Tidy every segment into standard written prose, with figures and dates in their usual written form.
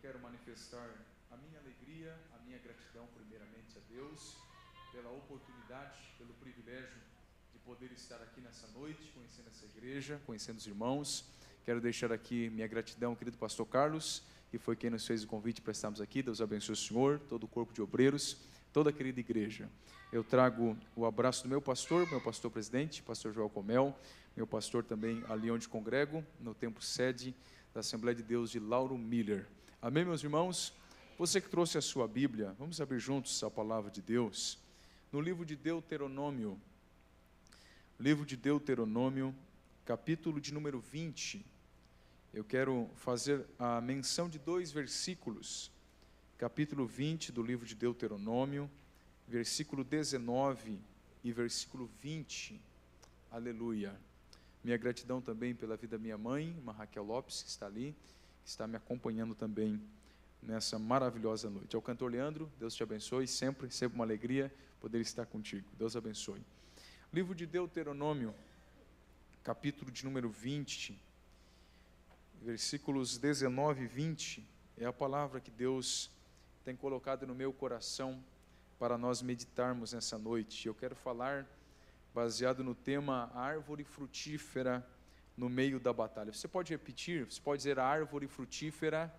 quero manifestar a minha alegria, a minha gratidão primeiramente a Deus, pela oportunidade, pelo privilégio de poder estar aqui nessa noite, conhecendo essa igreja, conhecendo os irmãos. Quero deixar aqui minha gratidão ao querido pastor Carlos, que foi quem nos fez o convite para estarmos aqui. Deus abençoe o senhor, todo o corpo de obreiros, toda a querida igreja. Eu trago o abraço do meu pastor presidente, pastor Joel Comel, meu pastor também ali onde congrego, no templo sede da Assembleia de Deus de Lauro Miller. Amém, meus irmãos? Você que trouxe a sua Bíblia, vamos abrir juntos a palavra de Deus. No livro de Deuteronômio, capítulo de número 20, eu quero fazer a menção de dois versículos. Capítulo 20 do livro de Deuteronômio, versículo 19 e versículo 20. Aleluia. Minha gratidão também pela vida da minha mãe, irmã Raquel Lopes, que está ali, que está me acompanhando também nessa maravilhosa noite. Ao cantor Leandro, Deus te abençoe, sempre uma alegria poder estar contigo. Deus abençoe. Livro de Deuteronômio, capítulo de número 20, versículos 19 e 20, é a palavra que Deus tem colocado no meu coração para nós meditarmos nessa noite. Eu quero falar baseado no tema árvore frutífera no meio da batalha. Você pode repetir? Você pode dizer a árvore frutífera?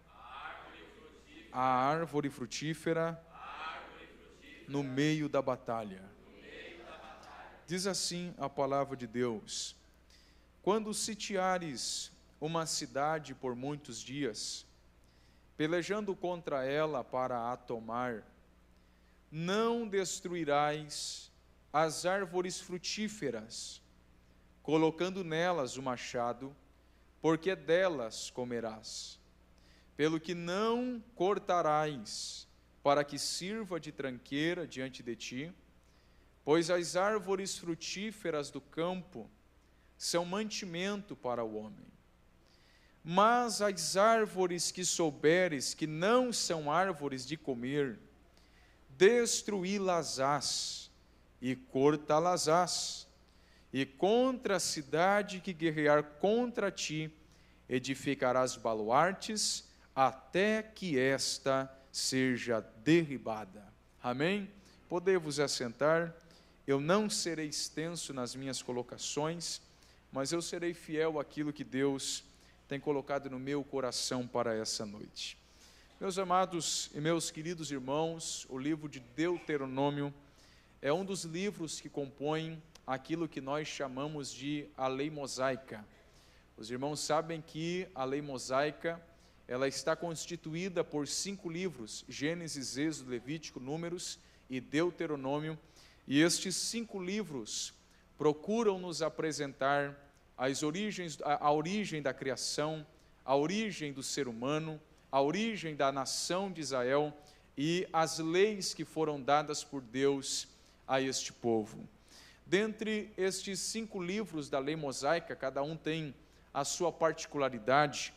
A árvore frutífera no meio da batalha. Diz assim a palavra de Deus: quando sitiares uma cidade por muitos dias, pelejando contra ela para a tomar, não destruirás as árvores frutíferas, colocando nelas o machado, porque delas comerás. Pelo que não cortarás, para que sirva de tranqueira diante de ti, pois as árvores frutíferas do campo são mantimento para o homem. Mas as árvores que souberes que não são árvores de comer, destruí-las-ás e cortá-las-ás, e contra a cidade que guerrear contra ti, edificarás baluartes, até que esta seja derribada. Amém? Podei-vos assentar. Eu não serei extenso nas minhas colocações, mas eu serei fiel àquilo que Deus tem colocado no meu coração para essa noite. Meus amados e meus queridos irmãos, o livro de Deuteronômio é um dos livros que compõem aquilo que nós chamamos de a lei mosaica. Os irmãos sabem que a lei mosaica, ela está constituída por 5 livros, Gênesis, Êxodo, Levítico, Números e Deuteronômio, e estes 5 livros procuram nos apresentar a origem da criação, a origem do ser humano, a origem da nação de Israel e as leis que foram dadas por Deus a este povo. Dentre estes 5 livros da lei mosaica, cada um tem a sua particularidade.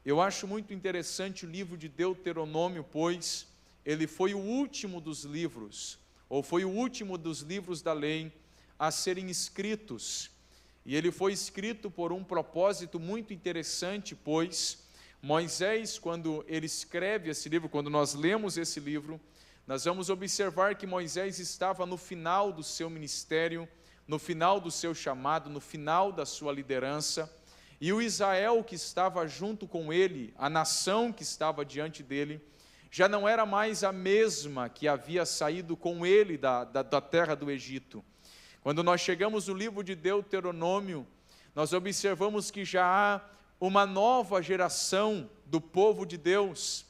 Eu acho muito interessante o livro de Deuteronômio, pois ele foi o último dos livros, ou foi o último dos livros da lei a serem escritos. E ele foi escrito por um propósito muito interessante, pois Moisés, quando ele escreve esse livro, quando nós lemos esse livro, nós vamos observar que Moisés estava no final do seu ministério, no final do seu chamado, no final da sua liderança, e o Israel que estava junto com ele, a nação que estava diante dele, já não era mais a mesma que havia saído com ele da terra do Egito. Quando nós chegamos no livro de Deuteronômio, nós observamos que já há uma nova geração do povo de Deus.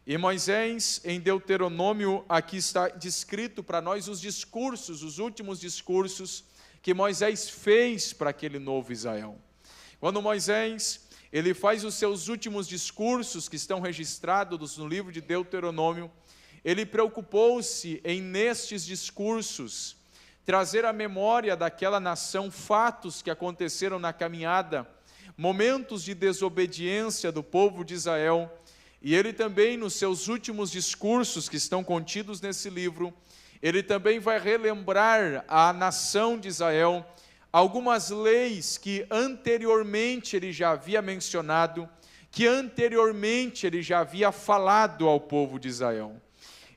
E Moisés, em Deuteronômio, aqui está descrito para nós os discursos, os últimos discursos que Moisés fez para aquele novo Israel. Quando Moisés, ele faz os seus últimos discursos, que estão registrados no livro de Deuteronômio, ele preocupou-se em, nestes discursos, trazer à memória daquela nação fatos que aconteceram na caminhada, momentos de desobediência do povo de Israel, e ele também, nos seus últimos discursos que estão contidos nesse livro, ele também vai relembrar à nação de Israel algumas leis que anteriormente ele já havia mencionado, que anteriormente ele já havia falado ao povo de Israel.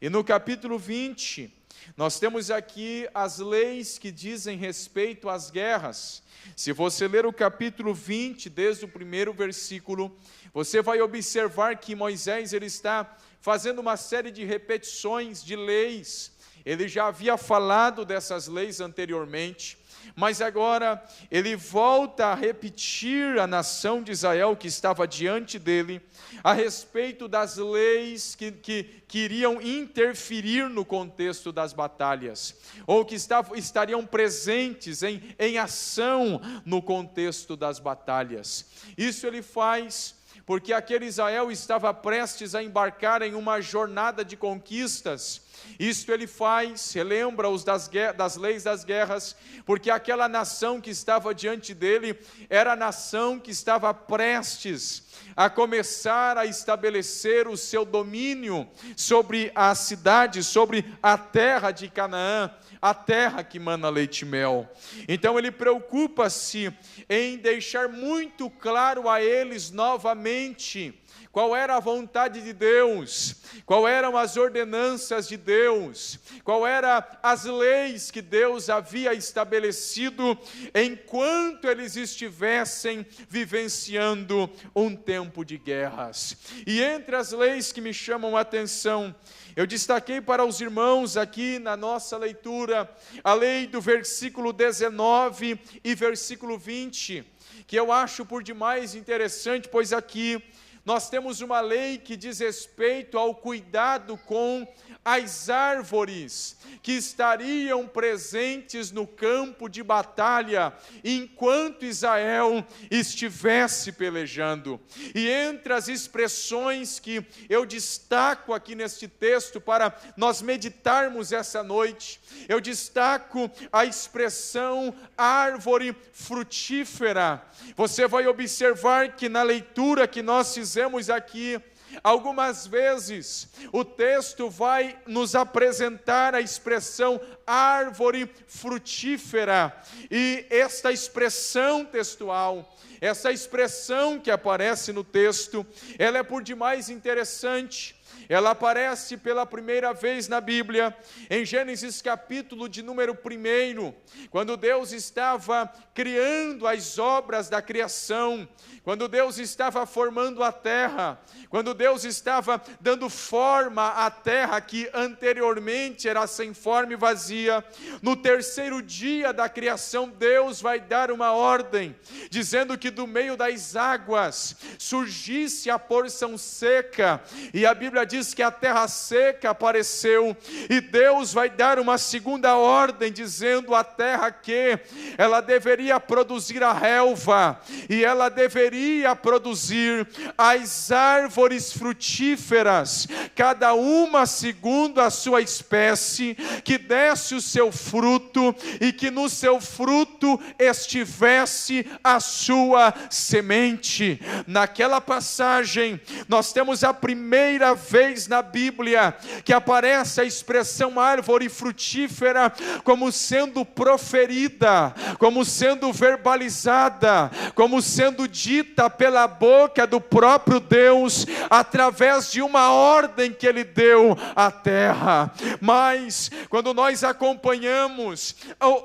E no capítulo 20, nós temos aqui as leis que dizem respeito às guerras. Se você ler o capítulo 20, desde o primeiro versículo, você vai observar que Moisés ele está fazendo uma série de repetições de leis. Ele já havia falado dessas leis anteriormente, mas agora ele volta a repetir à nação de Israel que estava diante dele, a respeito das leis que iriam interferir no contexto das batalhas, ou que estariam presentes em ação no contexto das batalhas. Isso ele faz porque aquele Israel estava prestes a embarcar em uma jornada de conquistas. Isto ele faz, relembra-os das leis das guerras, porque aquela nação que estava diante dele era a nação que estava prestes a começar a estabelecer o seu domínio sobre a cidade, sobre a terra de Canaã, a terra que mana leite e mel. Então ele preocupa-se em deixar muito claro a eles novamente qual era a vontade de Deus, qual eram as ordenanças de Deus, qual eram as leis que Deus havia estabelecido enquanto eles estivessem vivenciando um tempo de guerras. E entre as leis que me chamam a atenção, eu destaquei para os irmãos aqui na nossa leitura a lei do versículo 19 e versículo 20, que eu acho por demais interessante, pois aqui nós temos uma lei que diz respeito ao cuidado com as árvores que estariam presentes no campo de batalha enquanto Israel estivesse pelejando. E entre as expressões que eu destaco aqui neste texto para nós meditarmos essa noite, eu destaco a expressão árvore frutífera. Você vai observar que na leitura que nós fizemos aqui, algumas vezes o texto vai nos apresentar a expressão árvore frutífera, e esta expressão textual, essa expressão que aparece no texto, ela é por demais interessante. Ela aparece pela primeira vez na Bíblia, em Gênesis capítulo de número 1, quando Deus estava criando as obras da criação, quando Deus estava formando a terra, quando Deus estava dando forma à terra que anteriormente era sem forma e vazia. No terceiro dia da criação, Deus vai dar uma ordem, dizendo que do meio das águas surgisse a porção seca, e a Bíblia diz que a terra seca apareceu, e Deus vai dar uma segunda ordem, dizendo à terra que ela deveria produzir a relva, e ela deveria produzir as árvores frutíferas, cada uma segundo a sua espécie, que desse o seu fruto, e que no seu fruto estivesse a sua semente. Naquela passagem, nós temos a primeira vez na Bíblia que aparece a expressão árvore frutífera como sendo proferida, como sendo verbalizada, como sendo dita pela boca do próprio Deus, através de uma ordem que Ele deu à terra. Mas quando nós acompanhamos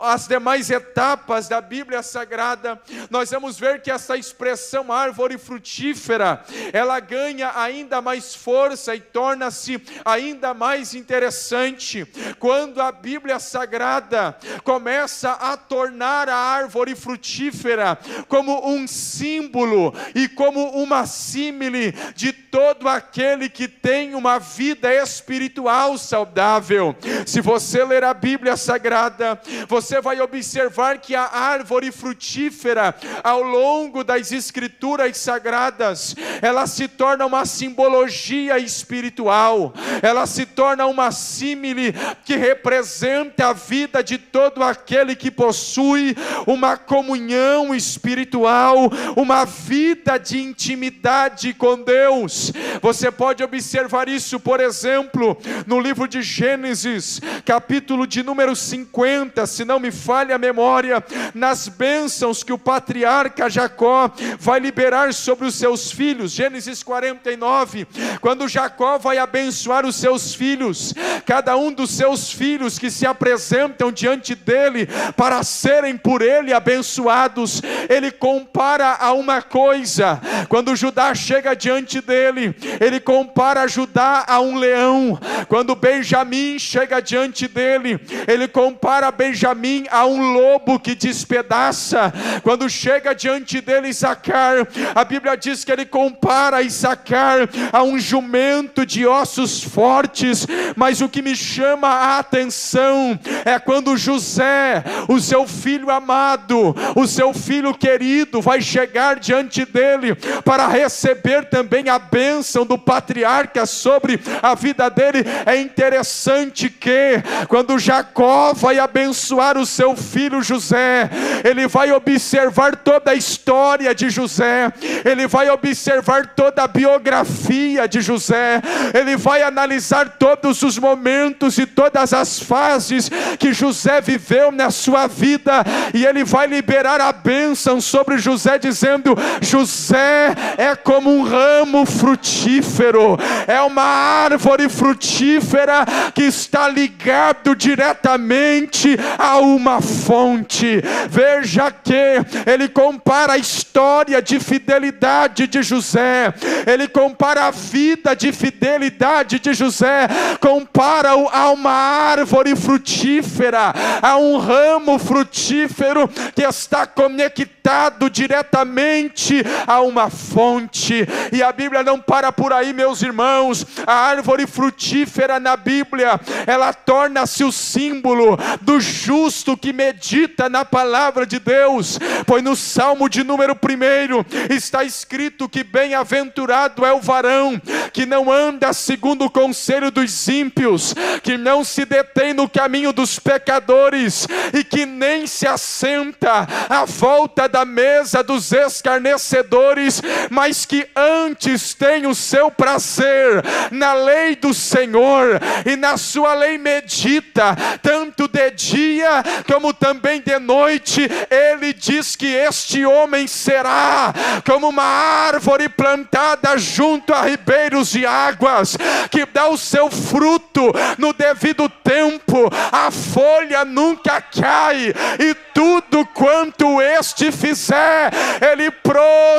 as demais etapas da Bíblia Sagrada, nós vamos ver que essa expressão árvore frutífera, ela ganha ainda mais força e torna-se ainda mais interessante quando a Bíblia Sagrada começa a tornar a árvore frutífera como um símbolo e como uma símile de todo aquele que tem uma vida espiritual saudável. Se você ler a Bíblia Sagrada, você vai observar que a árvore frutífera, ao longo das Escrituras Sagradas, ela se torna uma simbologia espiritual, ela se torna uma símile que representa a vida de todo aquele que possui uma comunhão espiritual, uma vida de intimidade com Deus. Deus. Você pode observar isso, por exemplo, no livro de Gênesis, capítulo de número 50, se não me falha a memória, nas bênçãos que o patriarca Jacó vai liberar sobre os seus filhos. Gênesis 49, quando Jacó vai abençoar os seus filhos, cada um dos seus filhos que se apresentam diante dele para serem por ele abençoados, ele compara a uma coisa. Quando Judá chega diante dele, ele compara Judá a um leão. Quando Benjamim chega diante dele, ele compara Benjamim a um lobo que despedaça. Quando chega diante dele Issacar, a Bíblia diz que ele compara Issacar a um jumento de ossos fortes. Mas o que me chama a atenção é quando José, o seu filho amado, o seu filho querido, vai chegar diante dele para receber também a bênção do patriarca sobre a vida dele. É interessante que quando Jacó vai abençoar o seu filho José, ele vai observar toda a história de José, ele vai observar toda a biografia de José, ele vai analisar todos os momentos e todas as fases que José viveu na sua vida, e ele vai liberar a bênção sobre José, dizendo: José é como um ramo frutífero, é uma árvore frutífera que está ligado diretamente a uma fonte. Veja que ele compara a história de fidelidade de José, ele compara a vida de fidelidade de José, compara-o a uma árvore frutífera, a um ramo frutífero que está conectado diretamente a uma fonte. E a Bíblia não para por aí, meus irmãos. A árvore frutífera na Bíblia, ela torna-se o símbolo do justo que medita na palavra de Deus, pois no Salmo de número 1 está escrito que bem-aventurado é o varão que não anda segundo o conselho dos ímpios, que não se detém no caminho dos pecadores e que nem se assenta à volta da mesa dos escarnecedores, mas que antes tem o seu prazer na lei do Senhor, e na sua lei medita, tanto de dia como também de noite. Ele diz que este homem será como uma árvore plantada junto a ribeiros de águas, que dá o seu fruto no devido tempo, a folha nunca cai, e tudo quanto este fizer, ele prosperará.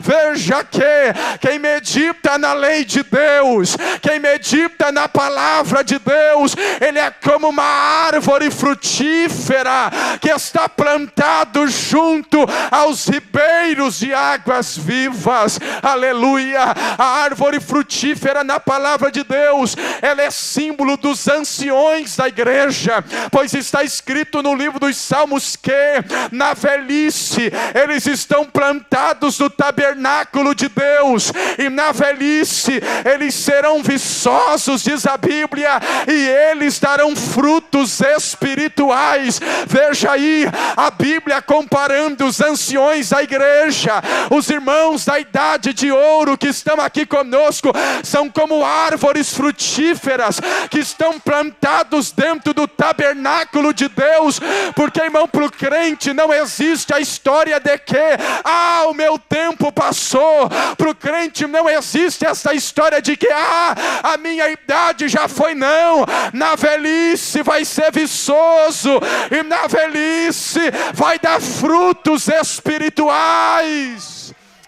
Veja que quem medita na lei de Deus, quem medita na palavra de Deus, ele é como uma árvore frutífera que está plantado junto aos ribeiros de águas vivas. Aleluia! A árvore frutífera na palavra de Deus, ela é símbolo dos anciões da igreja, pois está escrito no livro dos Salmos que na velhice eles estão plantados no tabernáculo de Deus, e na velhice eles serão viçosos, diz a Bíblia, e eles darão frutos espirituais. Veja aí a Bíblia comparando os anciões da igreja, os irmãos da idade de ouro que estão aqui conosco, são como árvores frutíferas que estão plantados dentro do tabernáculo de Deus, porque, irmão, para o crente não existe a história de que o meu tempo passou. Para o crente não existe essa história de que a minha idade já foi. Não, na velhice vai ser viçoso, e na velhice vai dar frutos espirituais.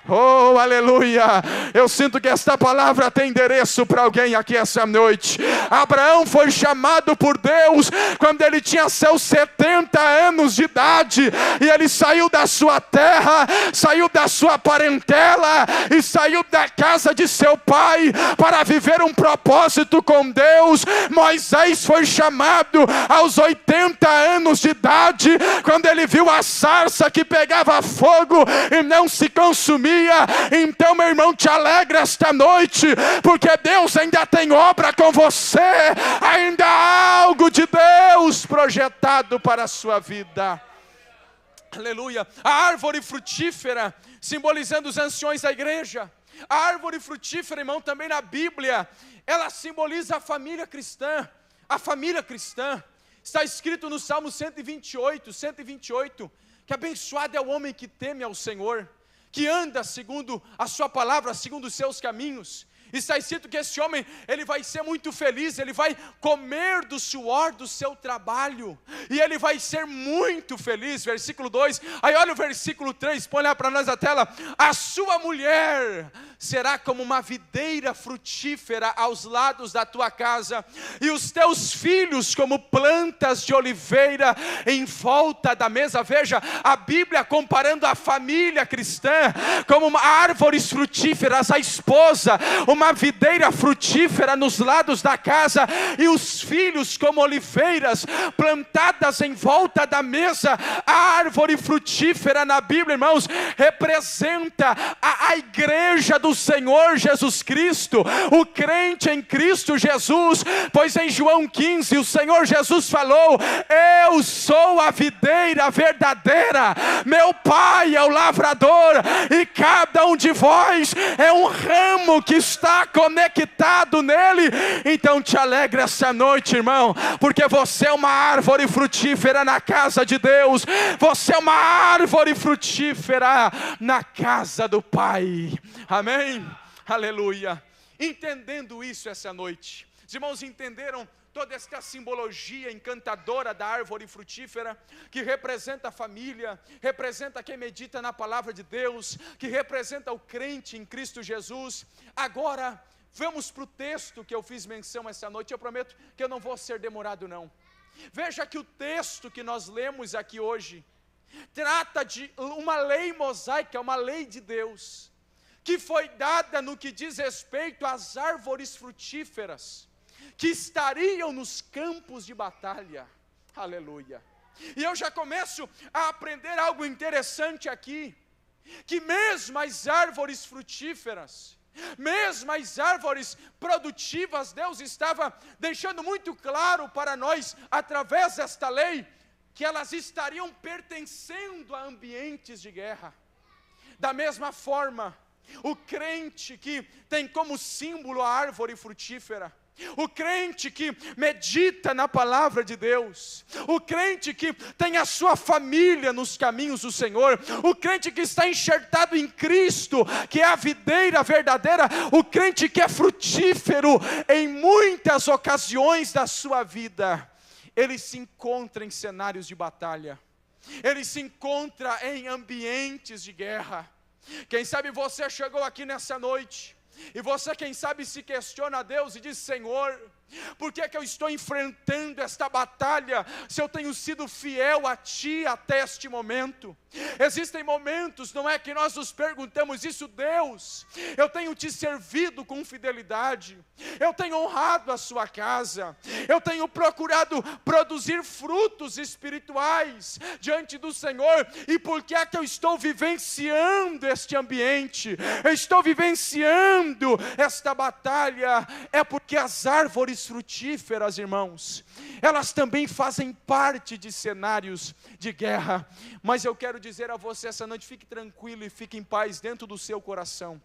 Oh, aleluia! Eu sinto que esta palavra tem endereço para alguém aqui essa noite. Abraão foi chamado por Deus quando ele tinha seus 70 anos de idade, e ele saiu da sua terra, saiu da sua parentela e saiu da casa de seu pai para viver um propósito com Deus. Moisés foi chamado aos 80 anos de idade, quando ele viu a sarça que pegava fogo e não se consumia. Então, meu irmão, te alegra esta noite, porque Deus ainda tem obra com você, ainda há algo de Deus projetado para a sua vida. Aleluia. A árvore frutífera, simbolizando os anciões da igreja. A árvore frutífera, irmão, também na Bíblia, ela simboliza a família cristã. A família cristã. Está escrito no Salmo 128, que abençoado é o homem que teme ao Senhor, que anda segundo a sua palavra, segundo os seus caminhos. Está escrito que esse homem, ele vai ser muito feliz, ele vai comer do suor do seu trabalho, e ele vai ser muito feliz, versículo 2, aí olha o versículo 3, põe lá para nós a tela, a sua mulher será como uma videira frutífera aos lados da tua casa, e os teus filhos como plantas de oliveira em volta da mesa. Veja, a Bíblia comparando a família cristã como uma árvores frutíferas, a esposa, uma videira frutífera nos lados da casa, e os filhos como oliveiras plantadas em volta da mesa. A árvore frutífera na Bíblia, irmãos, representa a igreja do Senhor Jesus Cristo, o crente em Cristo Jesus, pois em João 15 o Senhor Jesus falou: eu sou a videira verdadeira, meu Pai é o lavrador, e cada um de vós é um ramo que está conectado nele. Então te alegra essa noite, irmão, porque você é uma árvore frutífera na casa de Deus, você é uma árvore frutífera na casa do Pai, amém? Aleluia. Entendendo isso essa noite, os irmãos entenderam toda esta simbologia encantadora da árvore frutífera, que representa a família, representa quem medita na palavra de Deus, que representa o crente em Cristo Jesus. Agora, vamos para o texto que eu fiz menção essa noite. Eu prometo que eu não vou ser demorado não. Veja que o texto que nós lemos aqui hoje, trata de uma lei mosaica, uma lei de Deus, que foi dada no que diz respeito às árvores frutíferas, que estariam nos campos de batalha. Aleluia. E eu já começo a aprender algo interessante aqui, que mesmo as árvores frutíferas, mesmo as árvores produtivas, Deus estava deixando muito claro para nós, através desta lei, que elas estariam pertencendo a ambientes de guerra. Da mesma forma, o crente que tem como símbolo a árvore frutífera, o crente que medita na palavra de Deus, o crente que tem a sua família nos caminhos do Senhor, o crente que está enxertado em Cristo, que é a videira verdadeira, o crente que é frutífero em muitas ocasiões da sua vida, ele se encontra em cenários de batalha, ele se encontra em ambientes de guerra. Quem sabe você chegou aqui nessa noite, e você quem sabe se questiona a Deus e diz: Senhor, por que eu estou enfrentando esta batalha, se eu tenho sido fiel a Ti até este momento? Existem momentos, não é, que nós nos perguntamos isso: Deus, eu tenho Te servido com fidelidade, eu tenho honrado a Sua casa, eu tenho procurado produzir frutos espirituais diante do Senhor, e por que é que eu estou vivenciando este ambiente, eu estou vivenciando esta batalha? É porque as árvores frutíferas, irmãos, elas também fazem parte de cenários de guerra. Mas eu quero dizer a você essa noite: fique tranquilo e fique em paz dentro do seu coração,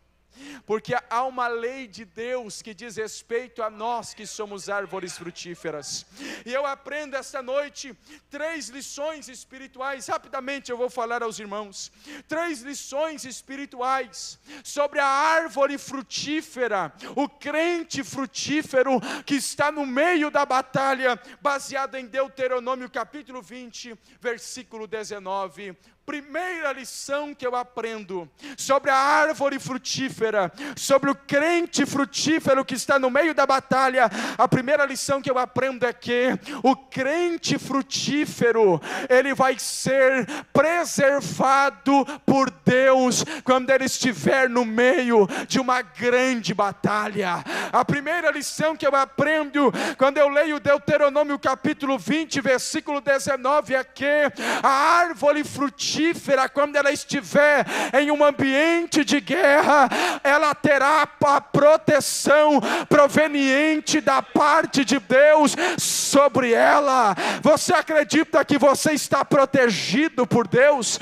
porque há uma lei de Deus que diz respeito a nós que somos árvores frutíferas. E eu aprendo esta noite 3 lições espirituais. Rapidamente eu vou falar aos irmãos 3 lições espirituais sobre a árvore frutífera, o crente frutífero que está no meio da batalha, baseado em Deuteronômio capítulo 20, versículo 19. Primeira lição que eu aprendo sobre a árvore frutífera, sobre o crente frutífero que está no meio da batalha, a primeira lição que eu aprendo é que o crente frutífero, ele vai ser preservado por Deus quando ele estiver no meio de uma grande batalha. A primeira lição que eu aprendo quando eu leio Deuteronômio capítulo 20, versículo 19, é que a árvore frutífera, frutífera, quando ela estiver em um ambiente de guerra, ela terá a proteção proveniente da parte de Deus sobre ela. Você acredita que você está protegido por Deus?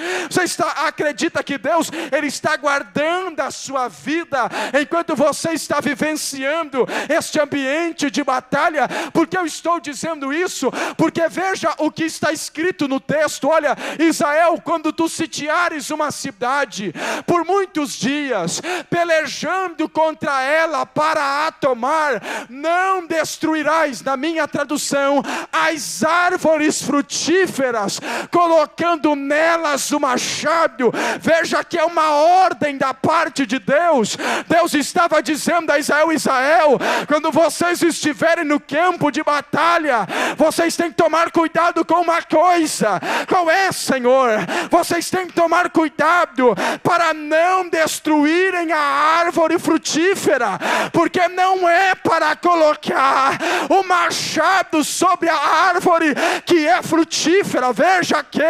Acredita que Deus, Ele está guardando a sua vida enquanto você está vivenciando este ambiente de batalha? Por que eu estou dizendo isso? Porque veja o que está escrito no texto. Olha, Israel, quando tu sitiares uma cidade por muitos dias, pelejando contra ela para a tomar, não destruirás, na minha tradução, as árvores frutíferas, colocando nelas o machado. Veja que é uma ordem da parte de Deus. Deus estava dizendo a Israel: Israel, quando vocês estiverem no campo de batalha, vocês têm que tomar cuidado com uma coisa. Qual é, Senhor? Vocês têm que tomar cuidado para não destruírem a árvore frutífera, porque não é para colocar o machado sobre a árvore que é frutífera. Veja que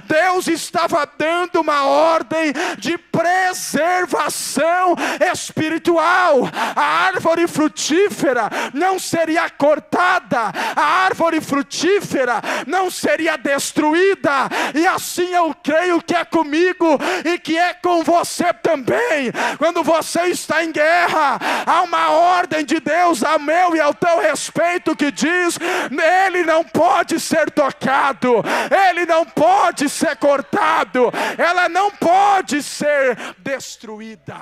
Deus estava dando uma ordem de preservação espiritual. A árvore frutífera não seria cortada, a árvore frutífera não seria destruída. E assim eu creio que é comigo e que é com você também. Quando você está em guerra, há uma ordem de Deus a meu e ao teu respeito que diz: ele não pode ser tocado, ele não pode ser cortado, ela não pode ser destruída.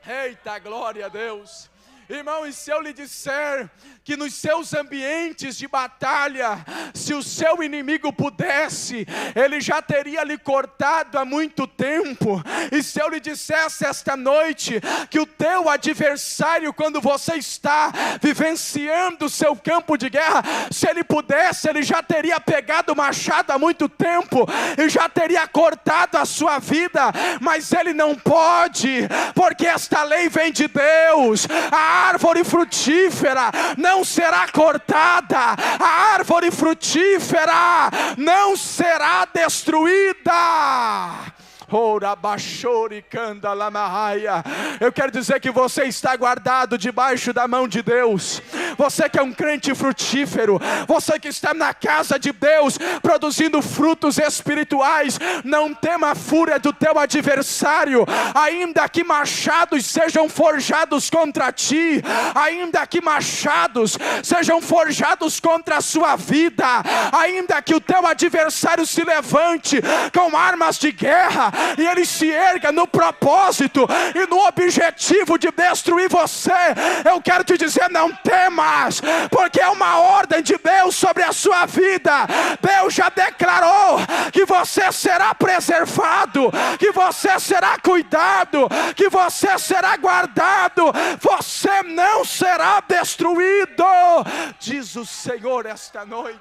Eita, glória a Deus. Irmão, e se eu lhe disser que nos seus ambientes de batalha, se o seu inimigo pudesse, ele já teria lhe cortado há muito tempo. E se eu lhe dissesse esta noite que o teu adversário, quando você está vivenciando o seu campo de guerra, se ele pudesse, ele já teria pegado o machado há muito tempo e já teria cortado a sua vida, mas ele não pode, porque esta lei vem de Deus. A árvore frutífera não será cortada, a árvore frutífera não será destruída. Eu quero dizer que você está guardado debaixo da mão de Deus. Você que é um crente frutífero, você que está na casa de Deus, produzindo frutos espirituais, não tema a fúria do teu adversário, ainda que machados sejam forjados contra ti, ainda que machados sejam forjados contra a sua vida, ainda que o teu adversário se levante com armas de guerra, e ele se erga no propósito e no objetivo de destruir você, eu quero te dizer: não temas, porque é uma ordem de Deus sobre a sua vida. Deus já declarou que você será preservado, que você será cuidado, que você será guardado, você não será destruído, diz o Senhor esta noite.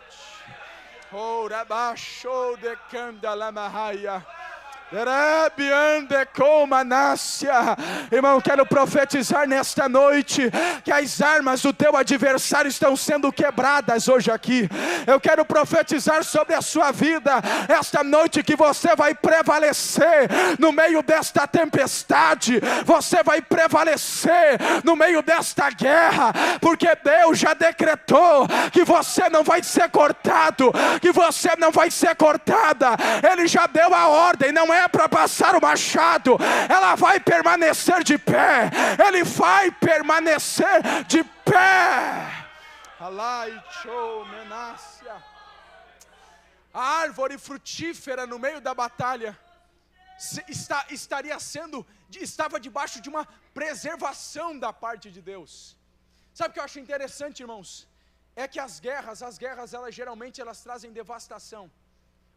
Irmão, quero profetizar nesta noite que as armas do teu adversário estão sendo quebradas hoje aqui. Eu quero profetizar sobre a sua vida esta noite que você vai prevalecer no meio desta tempestade, você vai prevalecer no meio desta guerra, porque Deus já decretou que você não vai ser cortado, que você não vai ser cortada. Ele já deu a ordem, não é para passar o machado, ela vai permanecer de pé, ele vai permanecer de pé. A árvore frutífera no meio da batalha estava debaixo de uma preservação da parte de Deus. Sabe o que eu acho interessante, irmãos? É que as guerras elas geralmente trazem devastação.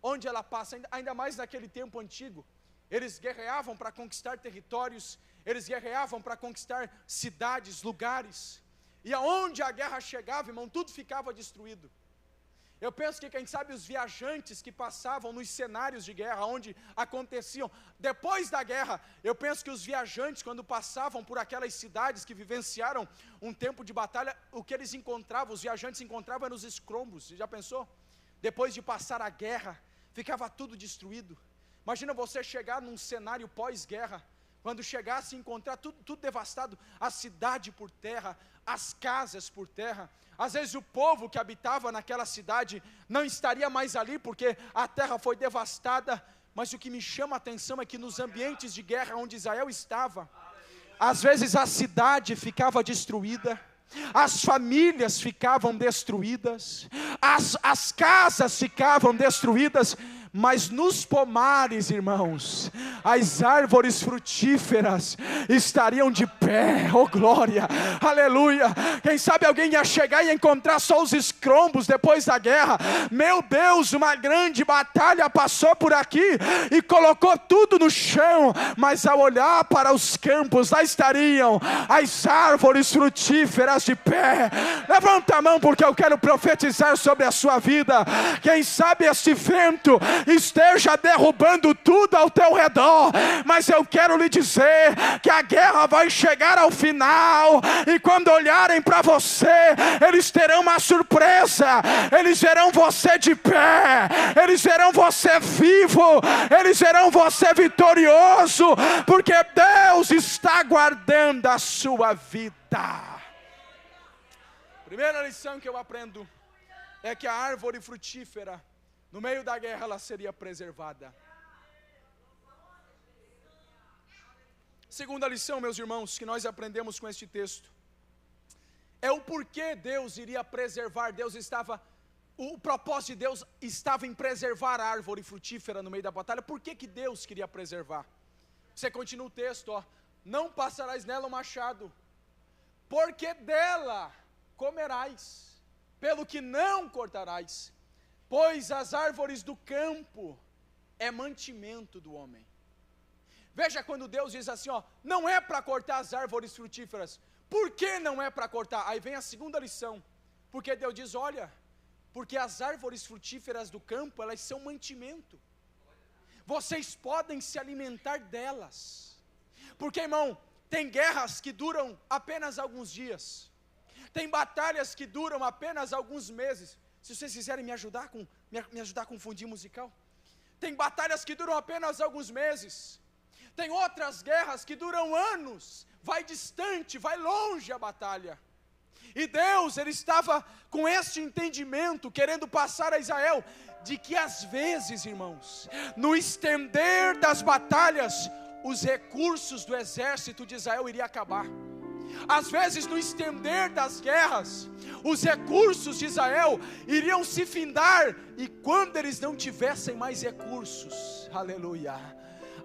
Onde ela passa, ainda mais naquele tempo antigo, eles guerreavam para conquistar territórios, eles guerreavam para conquistar cidades, lugares, e aonde a guerra chegava, irmão, tudo ficava destruído. Eu penso que, quem sabe, os viajantes que passavam nos cenários de guerra, onde aconteciam, depois da guerra, eu penso que os viajantes, quando passavam por aquelas cidades que vivenciaram um tempo de batalha, o que eles encontravam, os viajantes encontravam eram os escombros. Você já pensou? Depois de passar a guerra, ficava tudo destruído. Imagina você chegar num cenário pós-guerra, quando chegasse e encontrar tudo devastado, a cidade por terra, as casas por terra. Às vezes o povo que habitava naquela cidade não estaria mais ali, porque a terra foi devastada. Mas o que me chama a atenção é que nos ambientes de guerra onde Israel estava, às vezes a cidade ficava destruída, as famílias ficavam destruídas, as casas ficavam destruídas, mas nos pomares, irmãos, as árvores frutíferas estariam de pé. Oh glória, aleluia. Quem sabe alguém ia chegar e ia encontrar só os escombros depois da guerra. Meu Deus, uma grande batalha passou por aqui e colocou tudo no chão, mas ao olhar para os campos, lá estariam as árvores frutíferas de pé. Levanta a mão, porque eu quero profetizar sobre a sua vida. Quem sabe este vento esteja derrubando tudo ao teu redor, mas eu quero lhe dizer que a guerra vai chegar ao final, e quando olharem para você, eles terão uma surpresa. Eles verão você de pé, eles verão você vivo, eles verão você vitorioso, porque Deus está guardando a sua vida. Primeira lição que eu aprendo é que a árvore frutífera, no meio da guerra, ela seria preservada. Segunda lição, meus irmãos, que nós aprendemos com este texto, é o porquê Deus iria preservar. O propósito de Deus estava em preservar a árvore frutífera no meio da batalha. Por que Deus queria preservar? Você continua o texto, ó. Não passarás nela o machado, porque dela comerás, pelo que não cortarás, pois as árvores do campo é mantimento do homem. Veja, quando Deus diz assim, ó, não é para cortar as árvores frutíferas. Por que não é para cortar? Aí vem a segunda lição. Porque Deus diz, olha, porque as árvores frutíferas do campo, elas são mantimento. Vocês podem se alimentar delas. Porque, irmão, tem guerras que duram apenas alguns dias. Tem batalhas que duram apenas alguns meses. Se vocês quiserem me ajudar com um fundinho musical. Tem batalhas que duram apenas alguns meses. Tem outras guerras que duram anos. Vai distante, vai longe a batalha. E Deus, Ele estava com este entendimento, querendo passar a Israel, de que às vezes, irmãos, no estender das batalhas, os recursos do exército de Israel iriam acabar. Às vezes, no estender das guerras, os recursos de Israel iriam se findar, e quando eles não tivessem mais recursos, aleluia,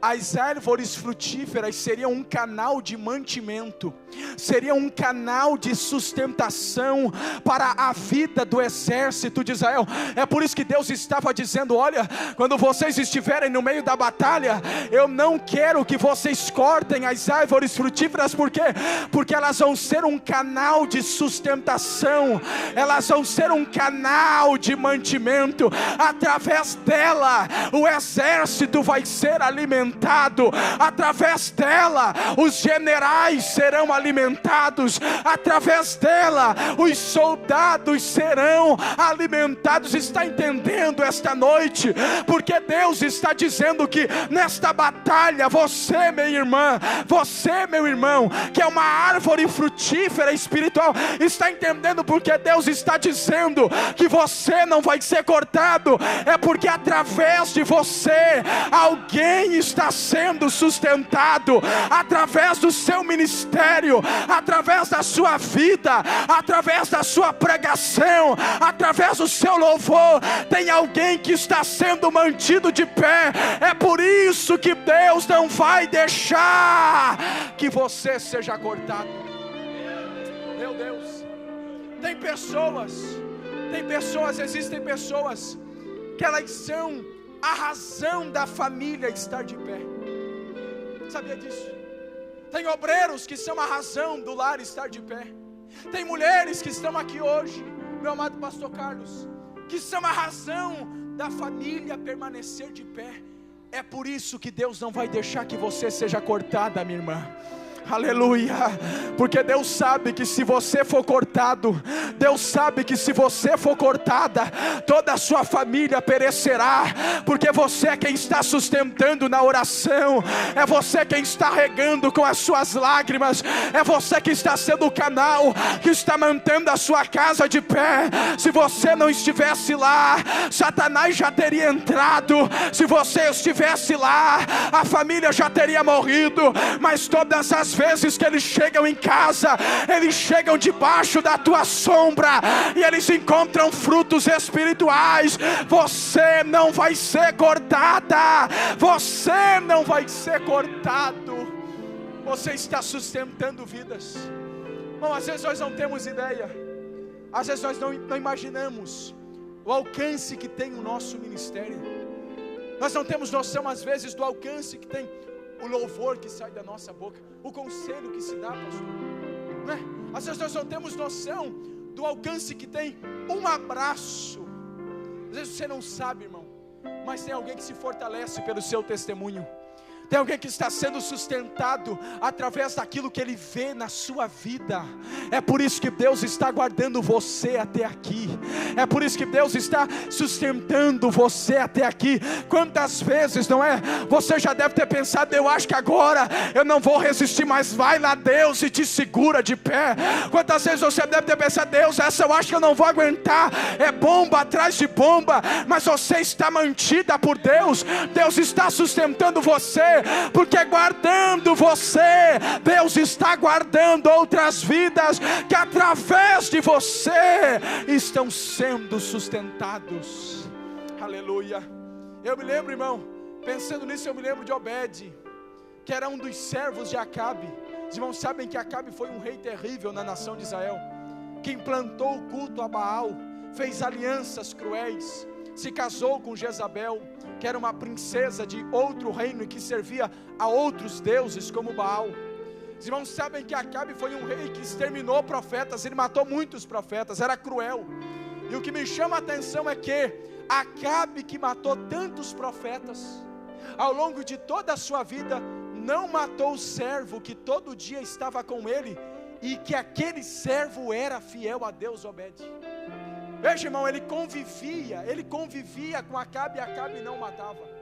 as árvores frutíferas seriam um canal de mantimento, seriam um canal de sustentação para a vida do exército de Israel. É por isso que Deus estava dizendo, olha, quando vocês estiverem no meio da batalha, eu não quero que vocês cortem as árvores frutíferas. Por quê? Porque elas vão ser um canal de sustentação, elas vão ser um canal de mantimento. Através dela, o exército vai ser alimentado. Através dela, os generais serão alimentados. Através dela, os soldados serão alimentados. Está entendendo esta noite? Porque Deus está dizendo que nesta batalha, você, minha irmã, você, meu irmão, que é uma árvore frutífera espiritual, está entendendo porque Deus está dizendo que você não vai ser cortado? É porque através de você, alguém está sendo sustentado, através do seu ministério, através da sua vida, através da sua pregação, através do seu louvor, tem alguém que está sendo mantido de pé. É por isso que Deus não vai deixar que você seja cortado. Meu Deus, existem pessoas que elas são a razão da família estar de pé. Sabia disso? Tem obreiros que são a razão do lar estar de pé. Tem mulheres que estão aqui hoje, meu amado pastor Carlos, que são a razão da família permanecer de pé. É por isso que Deus não vai deixar que você seja cortada, minha irmã. Aleluia, porque Deus sabe que se você for cortado, Deus sabe que se você for cortada, toda a sua família perecerá, porque você é quem está sustentando na oração, é você quem está regando com as suas lágrimas, é você que está sendo o canal, que está mantendo a sua casa de pé. Se você não estivesse lá, Satanás já teria entrado, se você estivesse lá, a família já teria morrido, mas todas as vezes que eles chegam em casa, eles chegam debaixo da tua sombra, e eles encontram frutos espirituais. Você não vai ser cortada, você não vai ser cortado, você está sustentando vidas. Bom, às vezes nós não temos ideia, às vezes nós não imaginamos o alcance que tem o nosso ministério, nós não temos noção às vezes do alcance que tem o louvor que sai da nossa boca, o conselho que se dá, pastor, não é? Às vezes nós não temos noção do alcance que tem um abraço. Às vezes você não sabe, irmão, mas tem alguém que se fortalece pelo seu testemunho. Tem alguém que está sendo sustentado através daquilo que ele vê na sua vida. É por isso que Deus está guardando você até aqui. É por isso que Deus está sustentando você até aqui. Quantas vezes, não é? Você já deve ter pensado, eu acho que agora eu não vou resistir mais. Vai lá, Deus, e te segura de pé. Quantas vezes você deve ter pensado, Deus, essa eu acho que eu não vou aguentar. É bomba atrás de bomba. Mas você está mantida por Deus. Deus está sustentando você, porque guardando você, Deus está guardando outras vidas que através de você estão sendo sustentados. Aleluia. Eu me lembro, irmão, pensando nisso, eu me lembro de Obed, que era um dos servos de Acabe. Os irmãos sabem que Acabe foi um rei terrível na nação de Israel, que implantou o culto a Baal, fez alianças cruéis, se casou com Jezabel, que era uma princesa de outro reino e que servia a outros deuses como Baal. Os irmãos sabem que Acabe foi um rei que exterminou profetas, ele matou muitos profetas, era cruel. E o que me chama a atenção é que Acabe, que matou tantos profetas, ao longo de toda a sua vida, não matou o servo que todo dia estava com ele, e que aquele servo era fiel a Deus, Obed. Veja, irmão, ele convivia com Acabe, e Acabe não matava.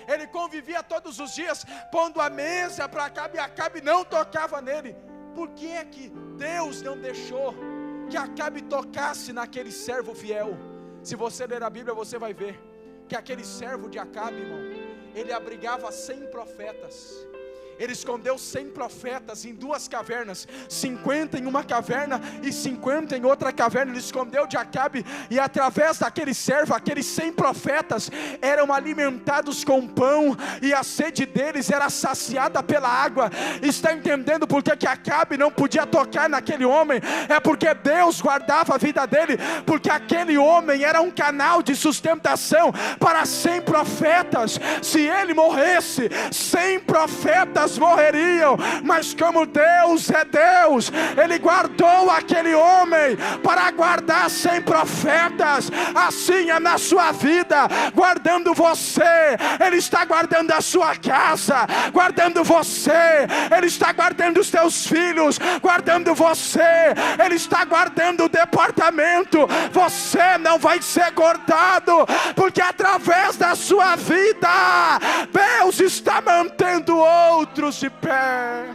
Ele convivia todos os dias, pondo a mesa para Acabe, e Acabe não tocava nele. Por que é que Deus não deixou que Acabe tocasse naquele servo fiel? Se você ler a Bíblia, você vai ver que aquele servo de Acabe, irmão, ele abrigava 100 profetas. Ele escondeu 100 profetas em 2 cavernas, 50 em uma caverna e 50 em outra caverna. Ele escondeu de Acabe, e através daquele servo, aqueles 100 profetas eram alimentados com pão, e a sede deles era saciada pela água. Está entendendo por que Acabe não podia tocar naquele homem? É porque Deus guardava a vida dele, porque aquele homem era um canal de sustentação para 100 profetas. Se ele morresse, 100 profetas morreriam, mas como Deus é Deus, Ele guardou aquele homem para guardar 100 profetas. Assim é na sua vida, guardando você. Ele está guardando a sua casa, guardando você. Ele está guardando os teus filhos, guardando você. Ele está guardando o departamento. Você não vai ser cortado, porque através da sua vida Deus está mantendo outros de pé.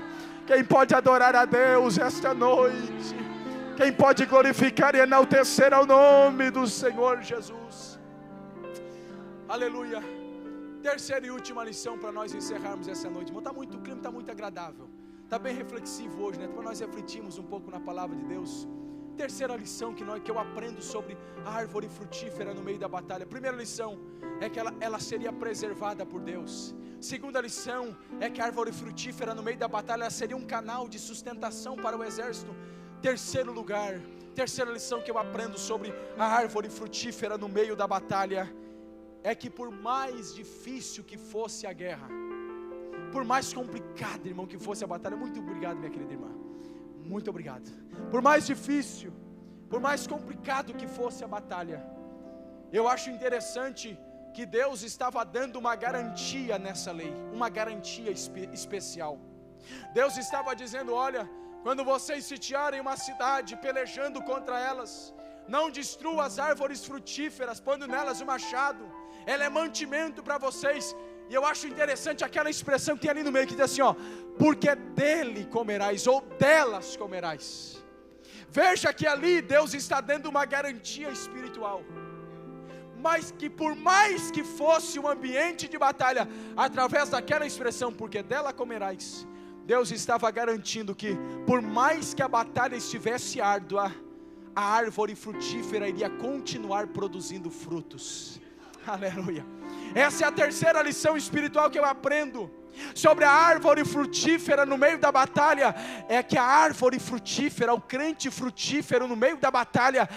Quem pode adorar a Deus esta noite? Quem pode glorificar e enaltecer ao nome do Senhor Jesus? Aleluia. Terceira e última lição para nós encerrarmos essa noite. O clima está muito agradável, está bem reflexivo hoje, né? Para nós refletirmos um pouco na palavra de Deus. Terceira lição que eu aprendo sobre a árvore frutífera no meio da batalha. Primeira lição é que ela seria preservada por Deus. Segunda lição é que a árvore frutífera no meio da batalha seria um canal de sustentação para o exército. Terceira lição que eu aprendo sobre a árvore frutífera no meio da batalha é que por mais difícil que fosse a guerra, por mais complicado, irmão, que fosse a batalha, muito obrigado, minha querida irmã, muito obrigado. Por mais difícil, por mais complicado que fosse a batalha, eu acho interessante que Deus estava dando uma garantia nessa lei, uma garantia especial. Deus estava dizendo: olha, quando vocês sitiarem uma cidade, pelejando contra elas, não destrua as árvores frutíferas, pondo nelas o machado, ela é mantimento para vocês. E eu acho interessante aquela expressão que tem ali no meio, que diz assim, ó: porque dele comerás, ou delas comerás. Veja que ali Deus está dando uma garantia espiritual, mas que por mais que fosse um ambiente de batalha, através daquela expressão, porque dela comerás, Deus estava garantindo que por mais que a batalha estivesse árdua, a árvore frutífera iria continuar produzindo frutos. Aleluia. Essa é a terceira lição espiritual que eu aprendo sobre a árvore frutífera no meio da batalha. É que a árvore frutífera, o crente frutífero no meio da batalha,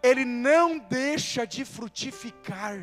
ele não deixa de frutificar,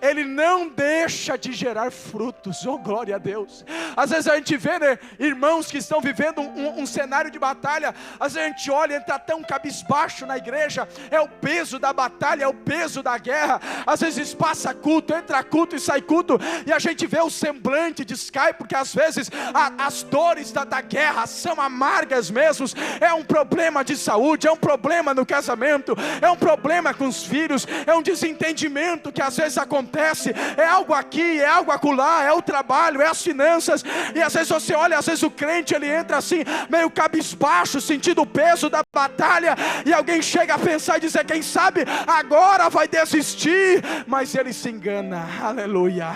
ele não deixa de gerar frutos. Oh, glória a Deus. Às vezes a gente vê, né, irmãos que estão vivendo um cenário de batalha. Às vezes a gente olha e está tão cabisbaixo na igreja. É o peso da batalha, é o peso da guerra. Às vezes passa culto, entra culto e sai culto, e a gente vê o semblante descai, porque às vezes as dores da guerra são amargas mesmo. É um problema de saúde, é um problema no casamento, é um problema com os filhos, é um desentendimento que às vezes acontece, é algo aqui, é algo acolá, é o trabalho, é as finanças, e às vezes você olha, às vezes o crente ele entra assim, meio cabisbaixo, sentindo o peso da batalha, e alguém chega a pensar e dizer: quem sabe agora vai desistir, mas ele se engana. Aleluia.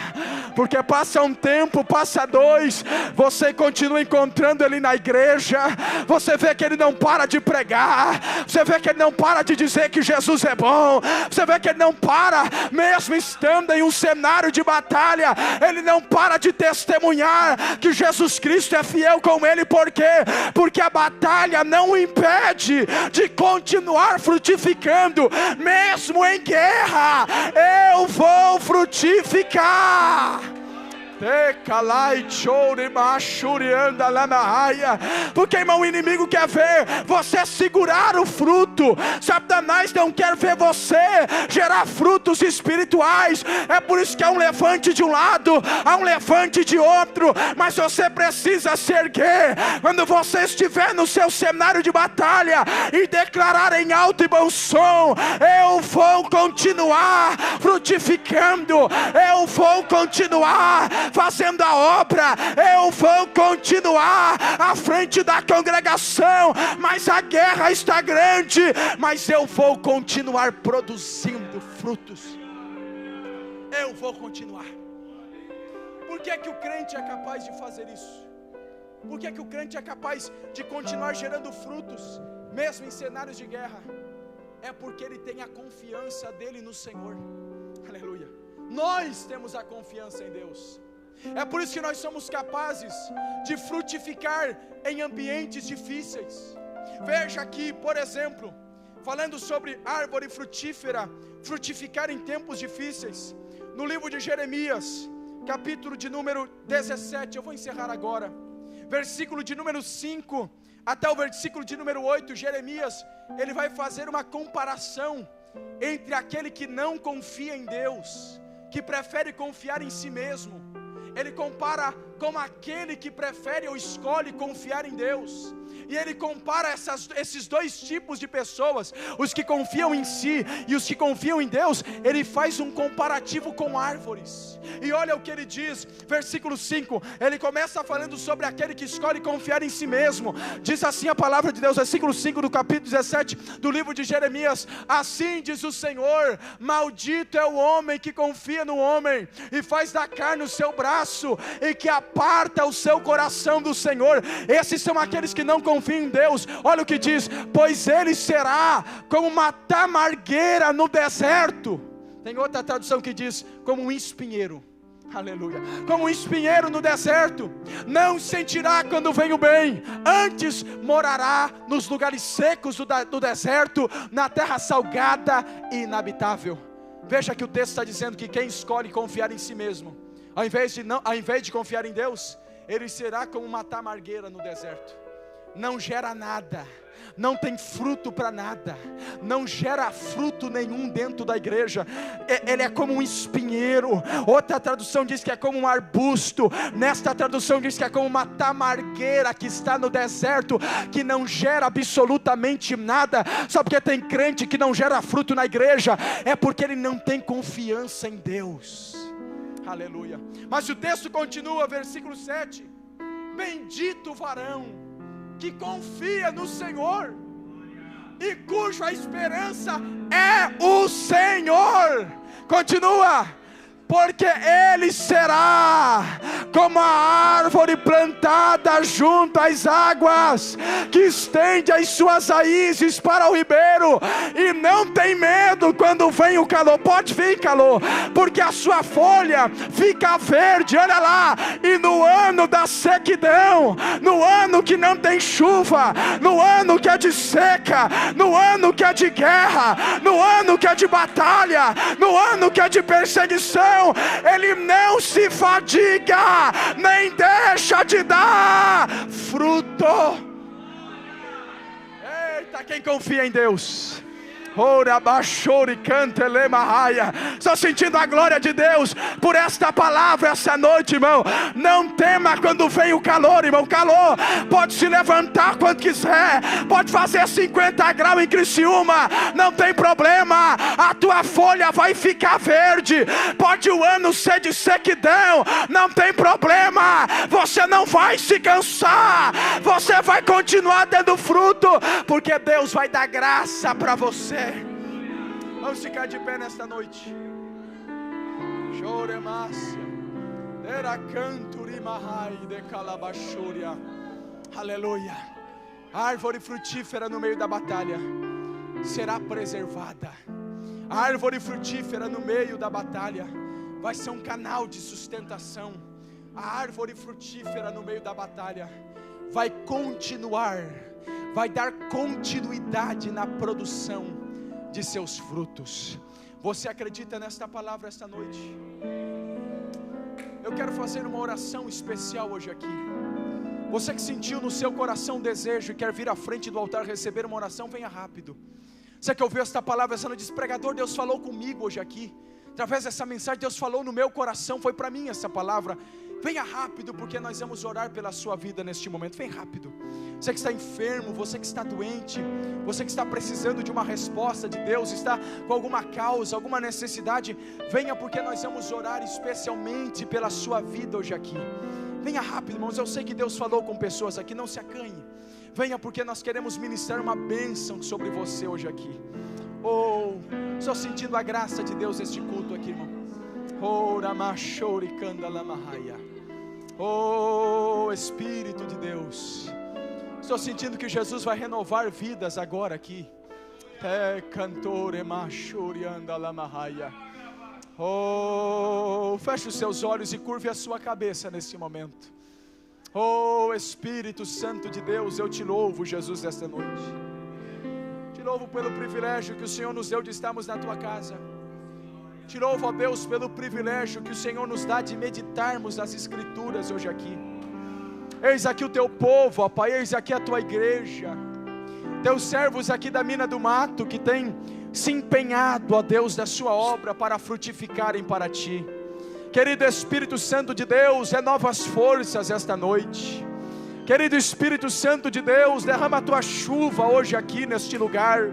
Porque passa um tempo, passa dois, você continua encontrando ele na igreja, você vê que ele não para de pregar, você vê que ele não para de dizer que Jesus é bom, você vê que ele não para, mesmo estando em um cenário de batalha, ele não para de testemunhar que Jesus Cristo é fiel com ele. Por quê? Porque a batalha não o impede de continuar frutificando. Mesmo em guerra, eu vou frutificar. Porque, irmão, o inimigo quer ver você segurar o fruto. Satanás não quer ver você gerar frutos espirituais. É por isso que há um levante de um lado, há um levante de outro, mas você precisa se erguer quando você estiver no seu cenário de batalha e declarar em alto e bom som: eu vou continuar frutificando, eu vou continuar fazendo a obra, eu vou continuar à frente da congregação, mas a guerra está grande, mas eu vou continuar produzindo frutos. Eu vou continuar. Por que que o crente é capaz de fazer isso? Por que que o crente é capaz de continuar gerando frutos, mesmo em cenários de guerra? É porque ele tem a confiança dele no Senhor. Aleluia. Nós temos a confiança em Deus. É por isso que nós somos capazes de frutificar em ambientes difíceis. Veja aqui, por exemplo, falando sobre árvore frutífera, frutificar em tempos difíceis, no livro de Jeremias, capítulo de número 17, eu vou encerrar agora, versículo de número 5 até o versículo de número 8, Jeremias, ele vai fazer uma comparação entre aquele que não confia em Deus, que prefere confiar em si mesmo. Ele compara com aquele que prefere ou escolhe confiar em Deus. E ele compara esses dois tipos de pessoas, os que confiam em si e os que confiam em Deus. Ele faz um comparativo com árvores. E olha o que ele diz, versículo 5. Ele começa falando sobre aquele que escolhe confiar em si mesmo. Diz assim a palavra de Deus, versículo 5 do capítulo 17 do livro de Jeremias: assim diz o Senhor, maldito é o homem que confia no homem e faz da carne o seu braço, e que aparta o seu coração do Senhor. Esses são aqueles que não confiam em Deus. Olha o que diz: pois ele será como uma tamargueira no deserto. Tem outra tradução que diz como um espinheiro. Aleluia. Como um espinheiro no deserto, não sentirá quando vem o bem, antes morará nos lugares secos do deserto, na terra salgada e inabitável. Veja que o texto está dizendo que quem escolhe confiar em si mesmo, ao invés de confiar em Deus, ele será como uma tamargueira no deserto. não gera nada, não tem fruto para nada, não gera fruto nenhum dentro da igreja. Ele é como um espinheiro. Outra tradução diz que é como um arbusto. Nesta tradução diz que é como uma tamargueira que está no deserto, que não gera absolutamente nada. Só porque tem crente que não gera fruto na igreja, é porque ele não tem confiança em Deus. Aleluia. Mas o texto continua, versículo 7: bendito o varão que confia no Senhor e cuja esperança é o Senhor. Continua: porque ele será como a árvore plantada junto às águas, que estende as suas raízes para o ribeiro, e não tem medo quando vem o calor. Pode vir calor, porque a sua folha fica verde. Olha lá. E no ano da sequidão, no ano que não tem chuva, no ano que é de seca, no ano que é de guerra, no ano que é de batalha, no ano que é de perseguição, ele não se fadiga, nem deixa de dar fruto. Eita, quem confia em Deus. Estou sentindo a glória de Deus por esta palavra essa noite, irmão. Não tema quando vem o calor, irmão. Calor pode se levantar quando quiser, pode fazer 50 graus em Criciúma, não tem problema. A tua folha vai ficar verde. Pode o ano ser de sequidão, não tem problema. Você não vai se cansar, você vai continuar dando fruto, porque Deus vai dar graça para você. Vamos ficar de pé nesta noite. Choremácia, era canturimahai de calabachúria. Aleluia. A árvore frutífera no meio da batalha será preservada. A árvore frutífera no meio da batalha vai ser um canal de sustentação. A árvore frutífera no meio da batalha vai continuar, vai dar continuidade na produção de seus frutos. Você acredita nesta palavra esta noite? Eu quero fazer uma oração especial hoje aqui. Você que sentiu no seu coração desejo e quer vir à frente do altar receber uma oração, venha rápido. Você que ouviu esta palavra essa noite, diz: pregador, Deus falou comigo hoje aqui, através dessa mensagem Deus falou no meu coração, foi para mim essa palavra. Venha rápido, porque nós vamos orar pela sua vida neste momento. Vem rápido. Você que está enfermo, você que está doente, você que está precisando de uma resposta de Deus, está com alguma causa, alguma necessidade, venha, porque nós vamos orar especialmente pela sua vida hoje aqui. Venha rápido, irmãos. Eu sei que Deus falou com pessoas aqui, não se acanhe. Venha, porque nós queremos ministrar uma bênção sobre você hoje aqui. Oh, estou sentindo a graça de Deus neste culto aqui, irmão. Oh, Espírito de Deus, estou sentindo que Jesus vai renovar vidas agora aqui. Oh, feche os seus olhos e curve a sua cabeça neste momento. Oh, Espírito Santo de Deus, eu te louvo, Jesus, nesta noite. Te louvo pelo privilégio que o Senhor nos deu de estarmos na tua casa. Te louvo, ó Deus, pelo privilégio que o Senhor nos dá de meditarmos nas Escrituras hoje aqui. Eis aqui o teu povo, ó Pai, eis aqui a tua igreja, teus servos aqui da Mina do Mato, que têm se empenhado, ó Deus, da sua obra para frutificarem para ti. Querido Espírito Santo de Deus, renova as forças esta noite. Querido Espírito Santo de Deus, derrama a tua chuva hoje aqui neste lugar.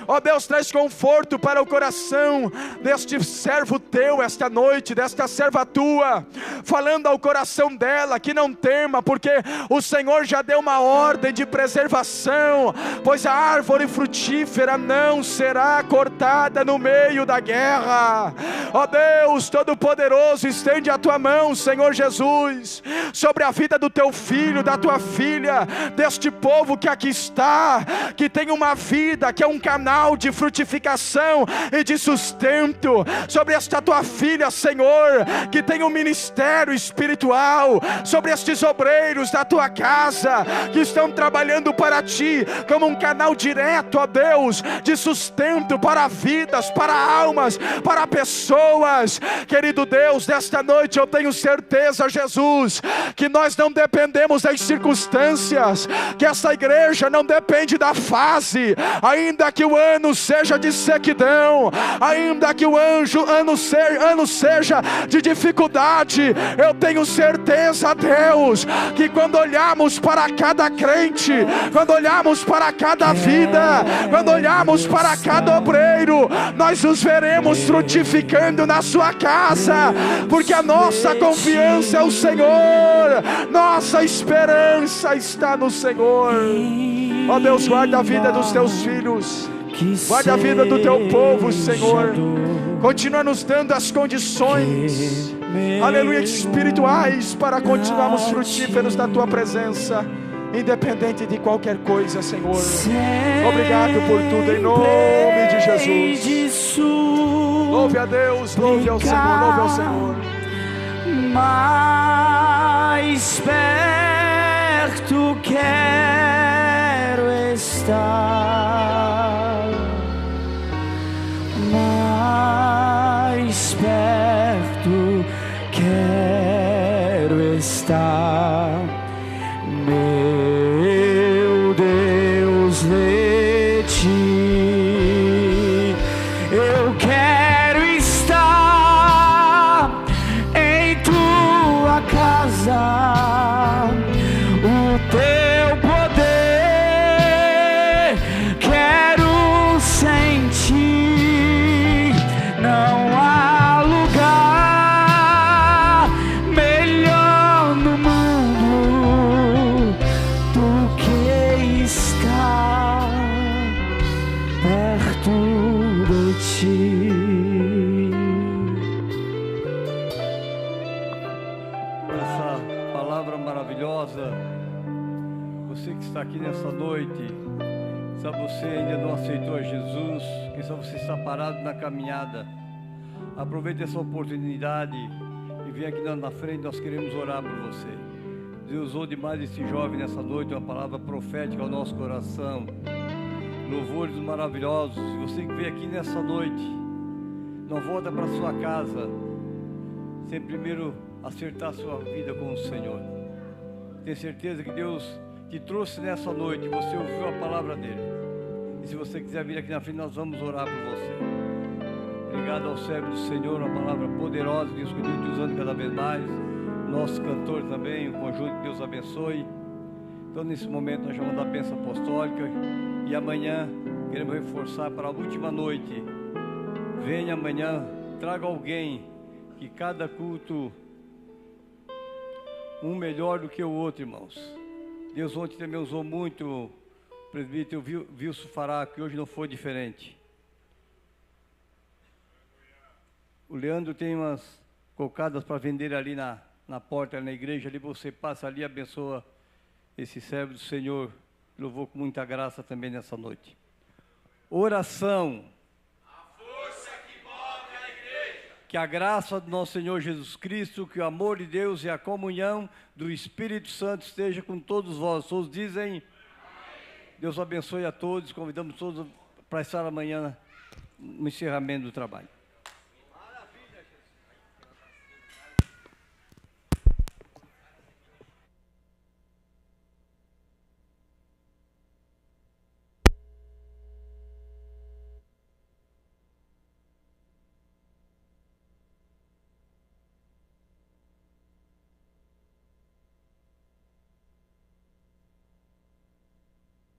Ó Deus, traz conforto para o coração deste servo teu esta noite, desta serva tua, falando ao coração dela que não tema, porque o Senhor já deu uma ordem de preservação, pois a árvore frutífera não será cortada no meio da guerra. Ó Deus Todo-Poderoso, estende a tua mão, Senhor Jesus, sobre a vida do teu filho, da tua filha, vida deste povo que aqui está, que tem uma vida, que é um canal de frutificação e de sustento, sobre esta tua filha, Senhor, que tem um ministério espiritual, sobre estes obreiros da tua casa, que estão trabalhando para ti, como um canal direto, ó Deus, de sustento para vidas, para almas, para pessoas. Querido Deus, nesta noite eu tenho certeza, Jesus, que nós não dependemos das circunstâncias, que essa igreja não depende da fase, ainda que o ano seja de sequidão, ainda que o ano seja de dificuldade, eu tenho certeza, Deus, que quando olharmos para cada crente, quando olharmos para cada vida, quando olharmos para cada obreiro, nós os veremos frutificando na sua casa, porque a nossa confiança é o Senhor, nossa esperança está no Senhor. Ó Deus, guarda a vida dos teus filhos, guarda a vida do teu povo, Senhor. Continua nos dando as condições, aleluia, espirituais, para continuarmos frutíferos na tua presença, independente de qualquer coisa, Senhor. Obrigado por tudo, em nome de Jesus. Louve a Deus, louve ao Senhor, louve ao Senhor. Mais perto quero estar, mais perto quero estar, meu Deus, de ti eu quero estar em tua casa, o teu poder quero sentir. Não há lugar melhor no mundo do que estar perto de ti. Essa palavra maravilhosa, você que está aqui nessa noite, se você ainda não aceitou a Jesus, quem sabe você está parado na caminhada, aproveite essa oportunidade e vem aqui na frente, nós queremos orar por você. Deus usou demais esse jovem nessa noite, uma palavra profética ao nosso coração, louvores maravilhosos. Se você que veio aqui nessa noite, não volta para sua casa sem primeiro acertar sua vida com o Senhor. Tenho certeza que Deus te trouxe nessa noite, você ouviu a palavra dele. E se você quiser vir aqui na frente, nós vamos orar por você. Obrigado ao servo do Senhor, uma palavra poderosa, Deus continue te usando cada vez mais. Nosso cantor também, o conjunto, Deus abençoe. Então nesse momento nós vamos dar a bênção apostólica. E amanhã queremos reforçar para a última noite. Venha amanhã, traga alguém, que cada culto um melhor do que o outro, irmãos. Deus ontem também usou muito o presbítero Wilson Fará, que hoje não foi diferente. O Leandro tem umas cocadas para vender ali na porta, na igreja, ali você passa ali e abençoa esse servo do Senhor, louvou com muita graça também nessa noite. Oração. A força que move a igreja. Que a graça do nosso Senhor Jesus Cristo, que o amor de Deus e a comunhão do Espírito Santo esteja com todos vós. Todos dizem amém. Deus abençoe a todos, convidamos todos para estar amanhã no encerramento do trabalho.